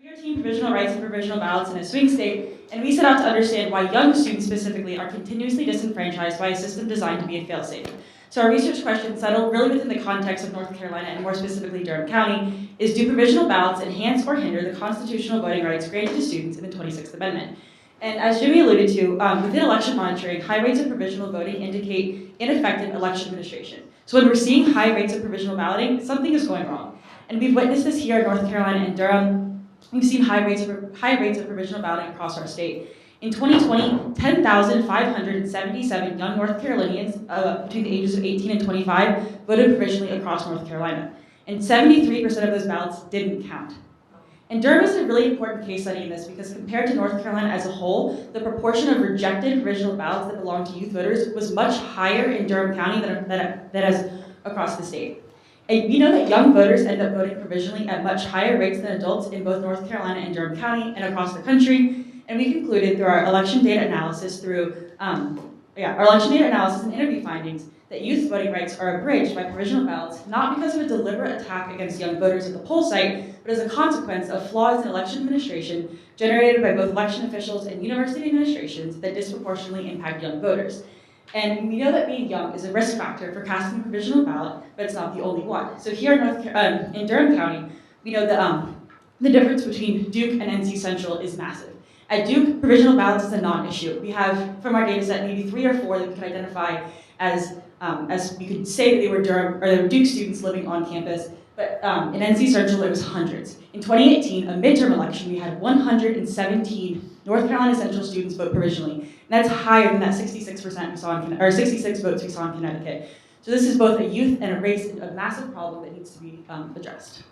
We are Team Provisional Rights and Provisional Ballots in a swing state, and we set out to understand why young students specifically are continuously disenfranchised by a system designed to be a failsafe. So our research question, settled really within the context of North Carolina and more specifically Durham County, is do provisional ballots enhance or hinder the constitutional voting rights granted to students in the 26th Amendment? And as Jimmy alluded to, within election monitoring, high rates of provisional voting indicate ineffective election administration. So when we're seeing high rates of provisional balloting, something is going wrong. And we've witnessed this here in North Carolina and Durham. We've seen high rates of provisional balloting across our state. In 2020, 10,577 young North Carolinians between the ages of 18 and 25 voted provisionally across North Carolina. And 73% of those ballots didn't count. And Durham is a really important case study in this because compared to North Carolina as a whole, the proportion of rejected provisional ballots that belong to youth voters was much higher in Durham County than as across the state. And we know that young voters end up voting provisionally at much higher rates than adults in both North Carolina and Durham County and across the country. And we concluded through our election data analysis and interview findings that youth voting rights are abridged by provisional ballots, not because of a deliberate attack against young voters at the poll site, but as a consequence of flaws in election administration generated by both election officials and university administrations that disproportionately impact young voters. And we know that being young is a risk factor for casting a provisional ballot, but it's not the only one. So here in Durham County, we know that the difference between Duke and NC Central is massive. At Duke, provisional ballots is a non-issue. We have, from our data set, maybe 3 or 4 that we could identify as we could say that they were Duke students living on campus, but in NC Central it was hundreds. In 2018, a midterm election, we had 117 North Carolina Central students vote provisionally. And that's higher than that 66% we saw in, or 66 votes we saw in Connecticut. So this is both a youth and a race, a massive problem that needs to be addressed.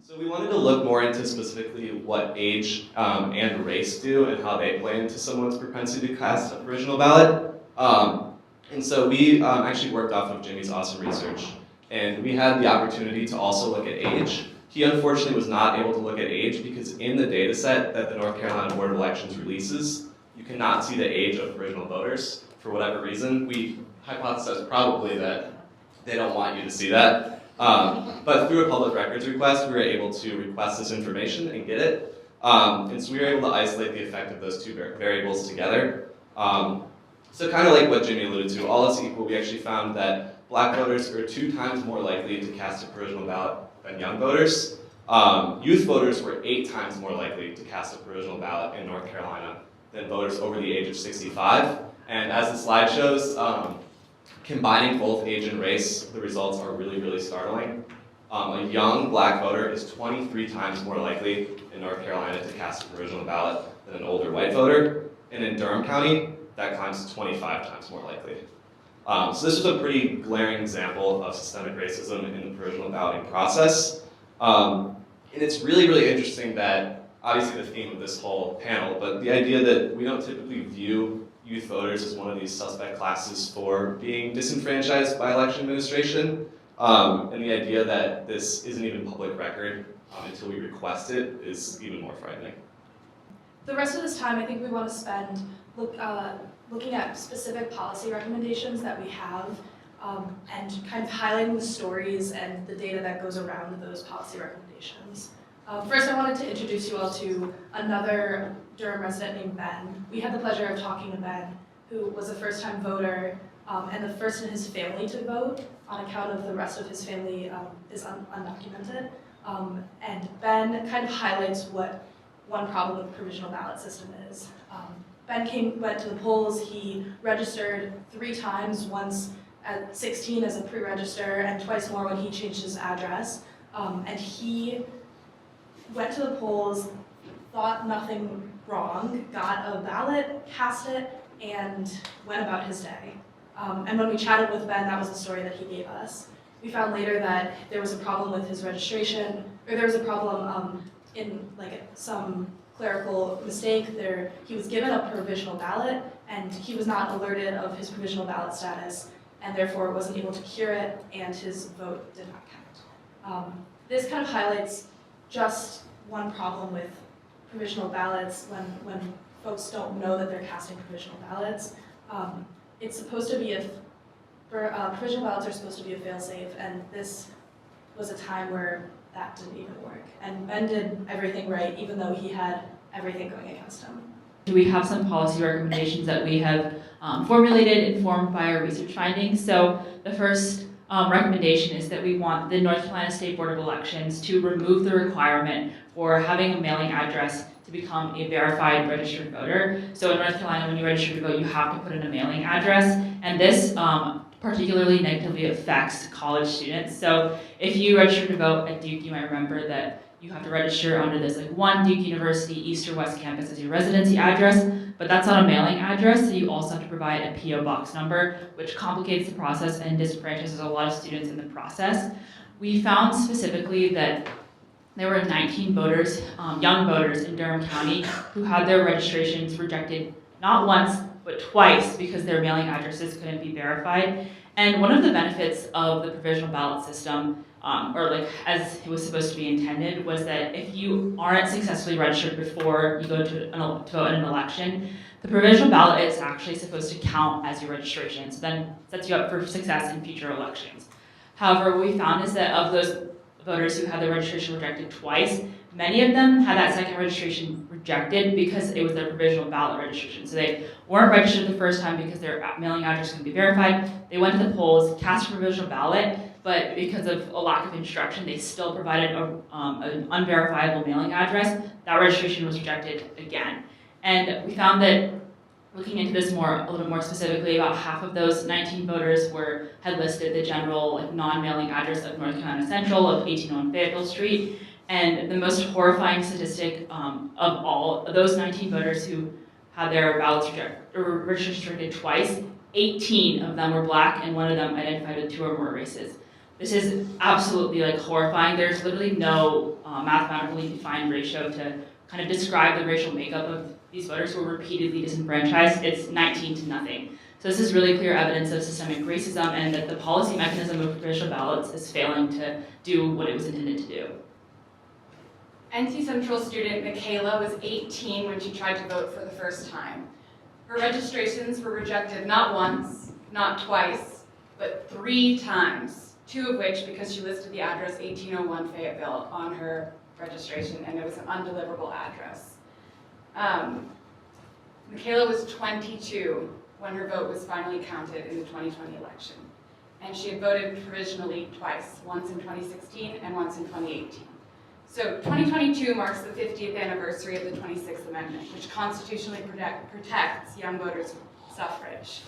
So we wanted to look more into specifically what age and race do and how they play into someone's propensity to cast a provisional ballot. And so we actually worked off of Jimmy's awesome research. And we had the opportunity to also look at age. He unfortunately was not able to look at age because in the data set that the North Carolina Board of Elections releases, you cannot see the age of provisional voters for whatever reason. We hypothesized probably that they don't want you to see that. But through a public records request, we were able to request this information and get it. And so we were able to isolate the effect of those two variables together. So kind of like what Jimmy alluded to, all else equal, we actually found that Black voters are 2 times more likely to cast a provisional ballot than young voters. Youth voters were 8 times more likely to cast a provisional ballot in North Carolina than voters over the age of 65. And as the slide shows, combining both age and race, the results are really, really startling. A young Black voter is 23 times more likely in North Carolina to cast a provisional ballot than an older white voter. And in Durham County, that climbs to 25 times more likely. So this is a pretty glaring example of systemic racism in the provisional balloting process. And it's really, really interesting that, obviously the theme of this whole panel, but the idea that we don't typically view youth voters as one of these suspect classes for being disenfranchised by election administration, and the idea that this isn't even public record until we request it is even more frightening. The rest of this time, I think we want to spend looking at specific policy recommendations that we have and kind of highlighting the stories and the data that goes around those policy recommendations. First, I wanted to introduce you all to another Durham resident named Ben. We had the pleasure of talking to Ben, who was a first-time voter and the first in his family to vote on account of the rest of his family is undocumented. And Ben kind of highlights what one problem with the provisional ballot system is. Ben went to the polls. He registered 3 times, once at 16 as a pre-register and twice more when he changed his address. And he went to the polls, thought nothing wrong, got a ballot, cast it, and went about his day. And when we chatted with Ben, that was the story that he gave us. We found later that there was a problem with his registration, or there was a problem in like some clerical mistake. He was given a provisional ballot, and he was not alerted of his provisional ballot status, and therefore wasn't able to cure it, and his vote did not count. This kind of highlights just one problem with provisional ballots when folks don't know that they're casting provisional ballots. It's supposed to be provisional ballots are supposed to be a fail-safe, and this was a time where that didn't even work. And Ben did everything right, even though he had everything going against him. We have some policy recommendations that we have formulated, informed by our research findings. So the first recommendation is that we want the North Carolina State Board of Elections to remove the requirement for having a mailing address to become a verified registered voter. So in North Carolina, when you register to vote, you have to put in a mailing address, and this particularly negatively affects college students. So if you register to vote at Duke, you might remember that you have to register under this one Duke University East or West campus as your residency address, but that's not a mailing address, so you also have to provide a PO box number, which complicates the process and disenfranchises a lot of students in the process. We found specifically that there were 19 voters, young voters in Durham County who had their registrations rejected not once, but twice because their mailing addresses couldn't be verified. And one of the benefits of the provisional ballot system, as it was supposed to be intended, was that if you aren't successfully registered before you go to vote in an election, the provisional ballot is actually supposed to count as your registration, so then sets you up for success in future elections. However, what we found is that of those voters who had their registration rejected twice, many of them had that second registration rejected because it was their provisional ballot registration. So they weren't registered the first time because their mailing address couldn't be verified. They went to the polls, cast a provisional ballot, but because of a lack of instruction, they still provided an unverifiable mailing address. That registration was rejected again. And we found that looking into this a little bit more specifically, about half of those 19 voters had listed the general non-mailing address of North Carolina Central of 1801 Fayetteville Street. And the most horrifying statistic of all of those 19 voters who had their ballots restricted twice, 18 of them were Black, and one of them identified with 2 or more races. This is absolutely horrifying. There's literally no mathematically defined ratio to kind of describe the racial makeup of these voters who were repeatedly disenfranchised. It's 19 to nothing. So this is really clear evidence of systemic racism and that the policy mechanism of provisional ballots is failing to do what it was intended to do. NC Central student Michaela was 18 when she tried to vote for the first time. Her registrations were rejected not once, not twice, but 3 times, 2 of which because she listed the address 1801 Fayetteville on her registration and it was an undeliverable address. Michaela was 22 when her vote was finally counted in the 2020 election. And she had voted provisionally twice, once in 2016 and once in 2018. So 2022 marks the 50th anniversary of the 26th Amendment, which constitutionally protects young voters' suffrage.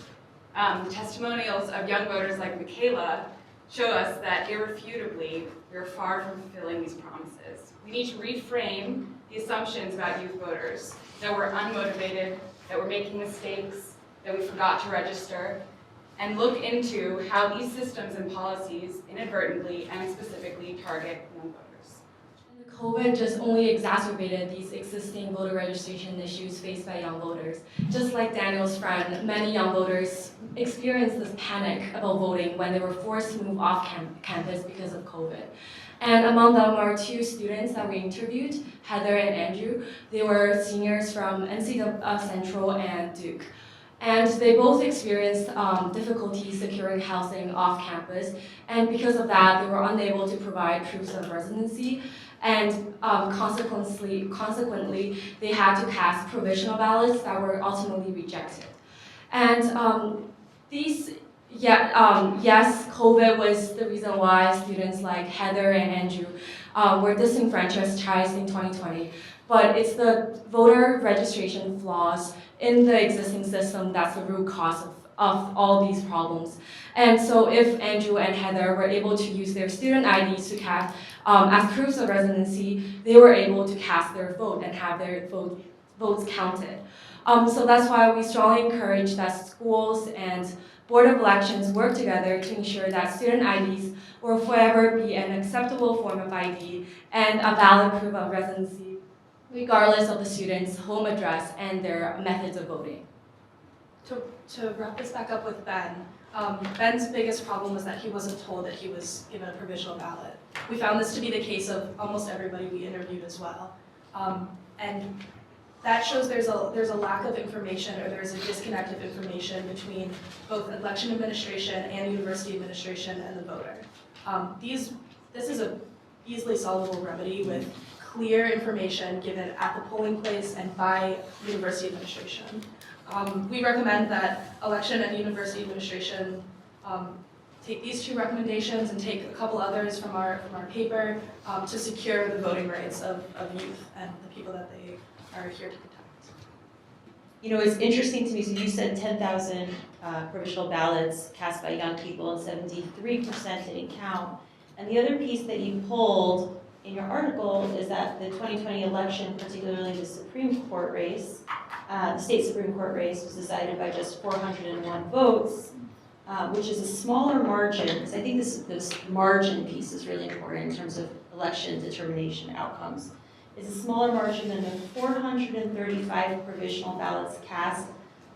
Testimonials of young voters like Michaela show us that irrefutably, we're far from fulfilling these promises. We need to reframe the assumptions about youth voters, that we're unmotivated, that we're making mistakes, that we forgot to register, and look into how these systems and policies inadvertently and specifically target young voters. COVID just only exacerbated these existing voter registration issues faced by young voters. Just like Daniel's friend, many young voters experienced this panic about voting when they were forced to move off campus because of COVID. And among them are 2 students that we interviewed, Heather and Andrew. They were seniors from NC Central and Duke. And they both experienced difficulty securing housing off campus. And because of that, they were unable to provide proofs of residency. And consequently, they had to cast provisional ballots that were ultimately rejected. And yes, COVID was the reason why students like Heather and Andrew were disenfranchised in 2020. But it's the voter registration flaws in the existing system that's the root cause of all these problems. And so if Andrew and Heather were able to use their student IDs to cast as proofs of residency, they were able to cast their vote and have their votes counted. So that's why we strongly encourage that schools and Board of Elections work together to ensure that student IDs will forever be an acceptable form of ID and a valid proof of residency, regardless of the student's home address and their methods of voting. To wrap this back up with Ben, Ben's biggest problem was that he wasn't told that he was given a provisional ballot. We found this to be the case of almost everybody we interviewed as well. And that shows there's a lack of information, or there's a disconnect of information between both election administration and university administration and the voter. This is a easily solvable remedy with clear information given at the polling place and by university administration. We recommend that election and university administration take these two recommendations and take a couple others from our paper to secure the voting rights of youth and the people that they are here to protect. You know, it's interesting to me, so you said 10,000 provisional ballots cast by young people and 73% didn't count. And the other piece that you pulled in your article is that the 2020 election, particularly the Supreme Court race, the state Supreme Court race was decided by just 401 votes, which is a smaller margin, because I think this margin piece is really important in terms of election determination outcomes. Is a smaller margin than the 435 provisional ballots cast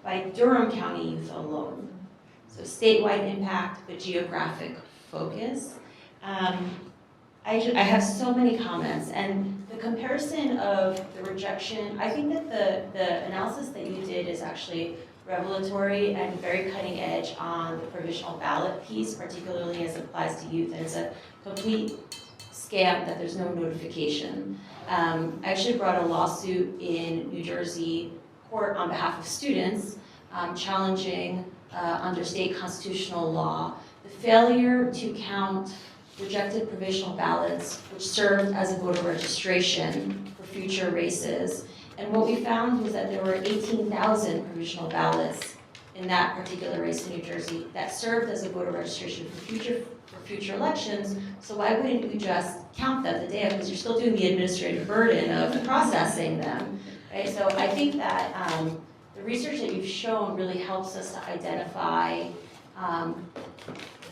by Durham County youth alone. So statewide impact, but geographic focus. I have so many comments, and the comparison of the rejection, I think that the analysis that you did is actually revelatory and very cutting edge on the provisional ballot piece, particularly as it applies to youth, and it's a complete scam that there's no notification. I actually brought a lawsuit in New Jersey court on behalf of students challenging under state constitutional law the failure to count rejected provisional ballots which served as a voter registration for future races. And what we found was that there were 18,000 provisional ballots in that particular race in New Jersey that served as a voter registration for future elections. So why wouldn't we just count them the day of? Because you're still doing the administrative burden of processing them, right? So I think that the research that you've shown really helps us to identify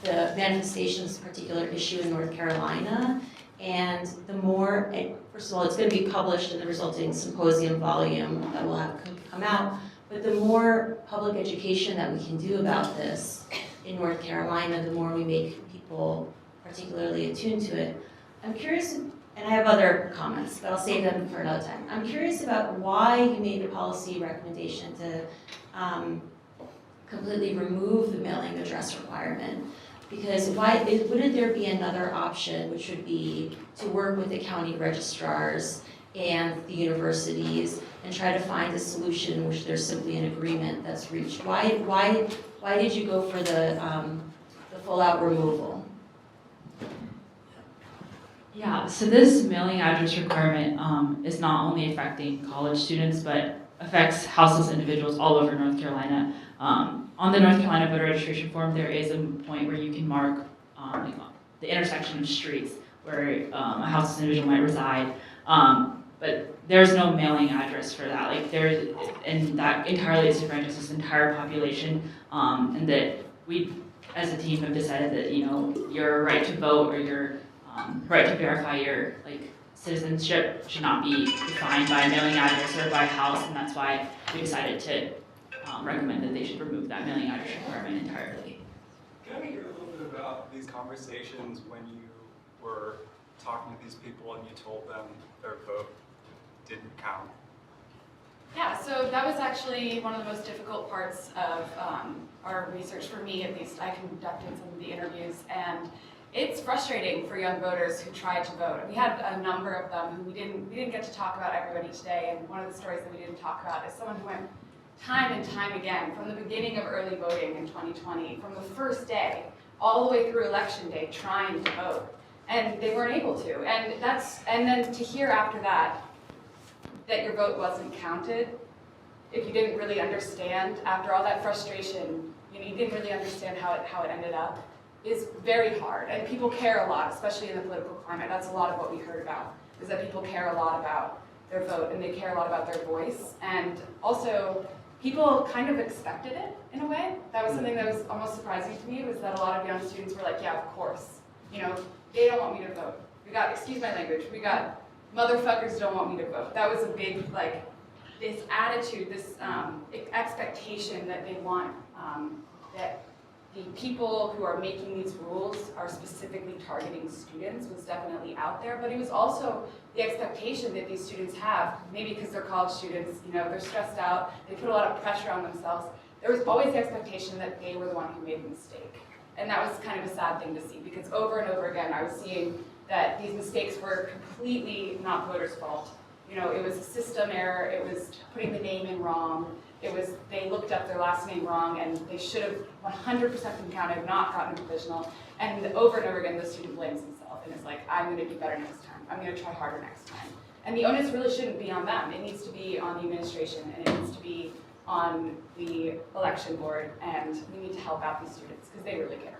the manifestations of a particular issue in North Carolina. And the more, first of all, it's going to be published in the resulting symposium volume that will have come out, but the more public education that we can do about this in North Carolina, the more we make people particularly attuned to it. I'm curious, and I have other comments, but I'll save them for another time. I'm curious about why you made the policy recommendation to completely remove the mailing address requirement. Because wouldn't there be another option, which would be to work with the county registrars and the universities and try to find a solution in which there's simply an agreement that's reached? Why did you go for the full-out removal? Yeah, so this mailing address requirement is not only affecting college students, but affects houseless individuals all over North Carolina. On the North Carolina voter registration form, there is a point where you can mark like, the intersection of streets where a houseless individual might reside, but there's no mailing address for that. Like and that entirely disenfranchises this entire population, and that we, as a team, have decided that your right to vote or your right to verify your citizenship should not be defined by a mailing address or by house, and that's why we decided to recommend that they should remove that mailing address requirement entirely. Can I hear a little bit about these conversations when you were talking to these people and you told them their vote didn't count? Yeah, so that was actually one of the most difficult parts of our research, for me at least. I conducted some of the interviews, and it's frustrating for young voters who tried to vote. We had a number of them who we didn't get to talk about everybody today, and one of the stories that we didn't talk about is someone who went time and time again, from the beginning of early voting in 2020, from the first day, all the way through election day, trying to vote. And they weren't able to. And then to hear after that your vote wasn't counted, if you didn't really understand, after all that frustration, you didn't really understand how it ended up, is very hard. And people care a lot, especially in the political climate. That's a lot of what we heard about, is that people care a lot about their vote, and they care a lot about their voice. And also, people kind of expected it in a way. That was something that was almost surprising to me, was that a lot of young students were like, yeah, of course. They don't want me to vote. Excuse my language, we got motherfuckers don't want me to vote. That was a big, this attitude, this expectation that they want, that the people who are making these rules are specifically targeting students was definitely out there, but it was also the expectation that these students have, maybe because they're college students, they're stressed out, they put a lot of pressure on themselves. There was always the expectation that they were the one who made the mistake. And that was kind of a sad thing to see, because over and over again I was seeing that these mistakes were completely not voters' fault. You know, it was a system error, it was putting the name in wrong, it was, they looked up their last name wrong and they should have 100% been counted, not gotten a provisional. And over and over again, the student blames himself and is like, I'm gonna do better next time, I'm gonna try harder next time. And the onus really shouldn't be on them, it needs to be on the administration and it needs to be on the election board, and we need to help out these students because they really care.